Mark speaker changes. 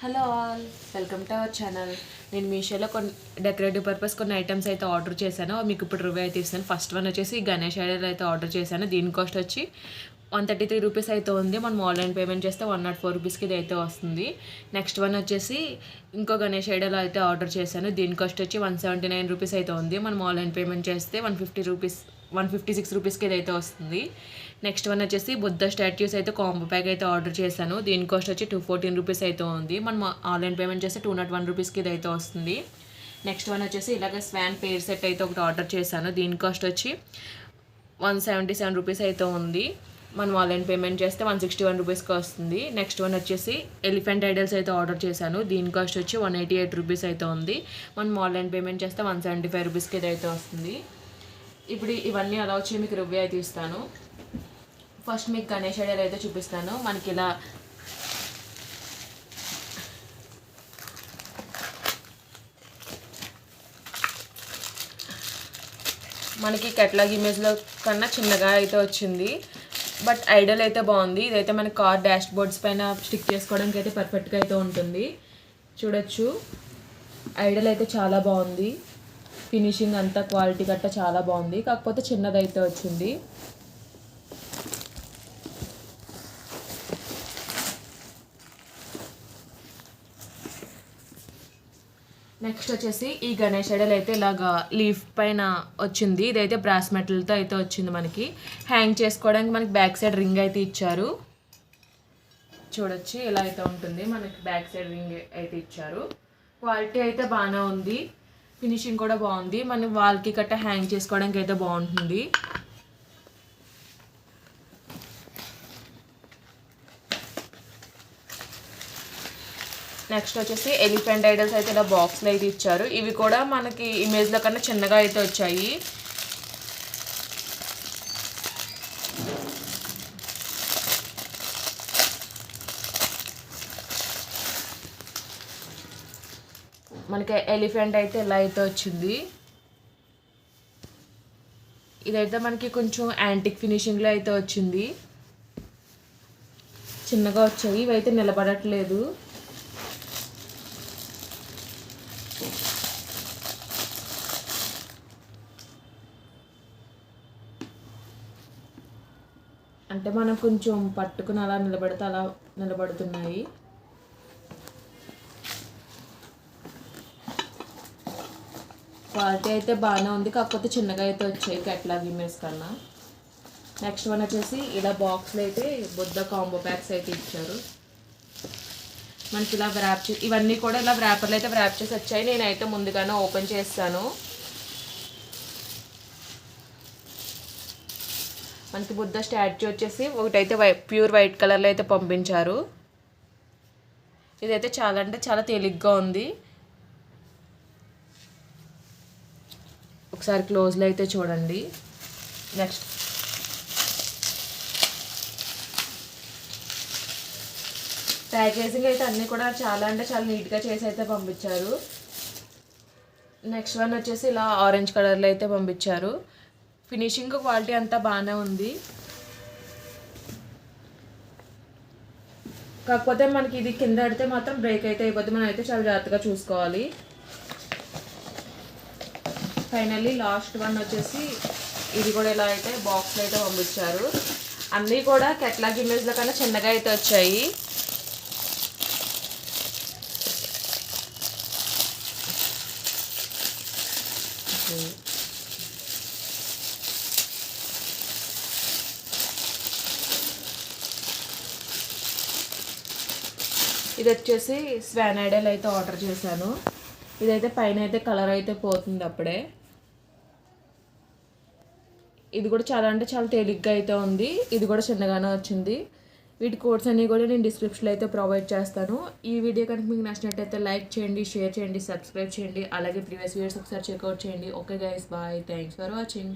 Speaker 1: Hello all, welcome to our channel. నేను మీషోలో కొన్ని డెకరేటివ్ పర్పస్ కొన్ని ఐటమ్స్ అయితే ఆర్డర్ చేశాను. మీకు ఇప్పుడు రివ్యూ అయితే ఇస్తాను. ఫస్ట్ వన్ వచ్చేసి గణేష్ ఐడల్ అయితే ఆర్డర్ చేశాను. దీని కాస్ట్ వచ్చి 133 రూపీస్ అయితే ఉంది. మనం ఆన్లైన్ పేమెంట్ చేస్తే 104 రూపీస్కి ఇది అయితే వస్తుంది. నెక్స్ట్ వన్ వచ్చేసి ఇంకో గణేష్ ఐడల్ అయితే ఆర్డర్ చేశాను. దీని కాస్ట్ వచ్చి 179 రూపీస్ అయితే ఉంది. మనం ఆన్లైన్ పేమెంట్ చేస్తే 156 రూపీస్కి ఇది అయితే వస్తుంది. నెక్స్ట్ వన్ వచ్చేసి బుద్ధ స్టాట్యూస్ అయితే కాంబో ప్యాక్ అయితే ఆర్డర్ చేశాను. దీని కాస్ట్ వచ్చి 214 రూపీస్ అయితే ఉంది. మనం ఆన్లైన్ పేమెంట్ చేస్తే 201 రూపీస్కి ఇది అయితే వస్తుంది. నెక్స్ట్ వన్ వచ్చేసి ఇలాగ స్వాన్ పేర్ సెట్ అయితే ఒకటి ఆర్డర్ చేశాను. దీని కాస్ట్ వచ్చి 177 రూపీస్ అయితే ఉంది. మనం ఆన్లైన్ పేమెంట్ చేస్తే 161 రూపీస్కి వస్తుంది. నెక్స్ట్ వన్ వచ్చేసి ఎలిఫెంట్ ఐడల్స్ అయితే ఆర్డర్ చేశాను. దీని కాస్ట్ వచ్చి 188 రూపీస్ అయితే ఉంది. మనం ఆన్లైన్ పేమెంట్ చేస్తే 175 రూపీస్కి ఇది అయితే వస్తుంది. ఇప్పుడు ఇవన్నీ అలా వచ్చి మీకు రివ్యూ అయితే ఇస్తాను. ఫస్ట్ మీకు గణేష్ ఐడల్ అయితే చూపిస్తాను. మనకి ఇలా మనకి కేటలాగ్ ఇమేజ్లో కన్నా చిన్నగా అయితే వచ్చింది. బట్ ఐడల్ అయితే బాగుంది. ఇదైతే మన కార్ డాష్ బోర్డ్స్ పైన స్టిక్ చేసుకోవడానికి అయితే పర్ఫెక్ట్గా అయితే ఉంటుంది. చూడొచ్చు, ఐడల్ అయితే చాలా బాగుంది. ఫినిషింగ్ అంతా క్వాలిటీ గట్రా చాలా బాగుంది. కాకపోతే చిన్నదైతే వచ్చింది. నెక్స్ట్ వచ్చేసి ఈ గణేష్ ఐడల్ అయితే ఇలాగా లీఫ్ పైన వచ్చింది. ఇదైతే బ్రాస్ మెటల్తో అయితే వచ్చింది. మనకి హ్యాంగ్ చేసుకోవడానికి మనకి బ్యాక్ సైడ్ రింగ్ అయితే ఇచ్చారు. చూడొచ్చు, ఇలా అయితే ఉంటుంది. మనకి బ్యాక్ సైడ్ రింగ్ అయితే ఇచ్చారు. క్వాలిటీ అయితే బాగానే ఉంది. ఫినిషింగ్ కూడా బాగుంది. మనం వాల్కి గట్రా హ్యాంగ్ చేసుకోవడానికి అయితే బాగుంటుంది. నెక్స్ట్ వచ్చేసి ఎలిఫెంట్ ఐడల్స్ అయితే ఇలా బాక్స్లో అయితే ఇచ్చారు. ఇవి కూడా మనకి ఇమేజ్లో కన్నా చిన్నగా అయితే వచ్చాయి. మనకి ఎలిఫెంట్ అయితే ఇలా అయితే వచ్చింది. ఇదైతే మనకి కొంచెం యాంటిక్ ఫినిషింగ్లో అయితే వచ్చింది. చిన్నగా వచ్చాయి. ఇవైతే నిలబడట్లేదు. అంటే మనం కొంచెం పట్టుకుని అలా నిలబడితే అలా నిలబడుతున్నాయి. క్వాలిటీ అయితే బాగానే ఉంది. కాకపోతే చిన్నగా అయితే వచ్చాయి కేటలాగ్ ఇమేజ్ కన్నా. నెక్స్ట్ వన్ వచ్చేసి ఇలా బాక్స్లో అయితే బుద్ధ కాంబో ప్యాక్స్ అయితే ఇచ్చారు. మనకి ఇలా ఇవన్నీ కూడా ఇలా వ్రాపర్లు అయితే వ్రాప్ చేసి వచ్చాయి. నేనైతే ముందుగానే ఓపెన్ చేస్తాను. మనకి బుద్ధ స్టాచ్యూ వచ్చేసి ఒకటైతే ప్యూర్ వైట్ కలర్లో అయితే పంపించారు. ఇదైతే చాలా అంటే చాలా తేలిగ్గా ఉంది. ఒకసారి క్లోజ్లో అయితే చూడండి. నెక్స్ట్ ప్యాకేజింగ్ అయితే అన్నీ కూడా చాలా అంటే చాలా నీట్గా చేసి అయితే పంపించారు. నెక్స్ట్ వన్ వచ్చేసి ఇలా ఆరెంజ్ కలర్లో అయితే పంపించారు. ఫినిషింగ్ క్వాలిటీ అంతా బాగానే ఉంది. కాకపోతే మనకి ఇది కింద పడితే మాత్రం బ్రేక్ అయితే అయిపోద్ది. మనం అయితే చాలా జాగ్రత్తగా చూసుకోవాలి. ఫైనల్లీ లాస్ట్ వన్ వచ్చేసి ఇది కూడా ఇలా అయితే బాక్స్లో అయితే పంపించారు. అన్నీ కూడా కేటలాగ్ ఇమేజ్ల కన్నా చిన్నగా అయితే వచ్చాయి. ఇది వచ్చేసి స్వాన్ ఐడల్ అయితే ఆర్డర్ చేశాను. ఇదైతే పైన అయితే కలర్ అయితే పోతుంది అప్పుడే. ఇది కూడా చాలా అంటే చాలా తేలిగ్గా అయితే ఉంది. ఇది కూడా చిన్నగానే వచ్చింది. వీటి కోడ్స్ అన్నీ కూడా నేను డిస్క్రిప్షన్లో అయితే ప్రొవైడ్ చేస్తాను. ఈ వీడియో కనుక మీకు నచ్చినట్టయితే లైక్ చేయండి, షేర్ చేయండి, సబ్స్క్రైబ్ చేయండి. అలాగే ప్రీవియస్ వీడియోస్ ఒకసారి చెక్అవుట్ చేయండి. Okay guys, bye, thanks for watching.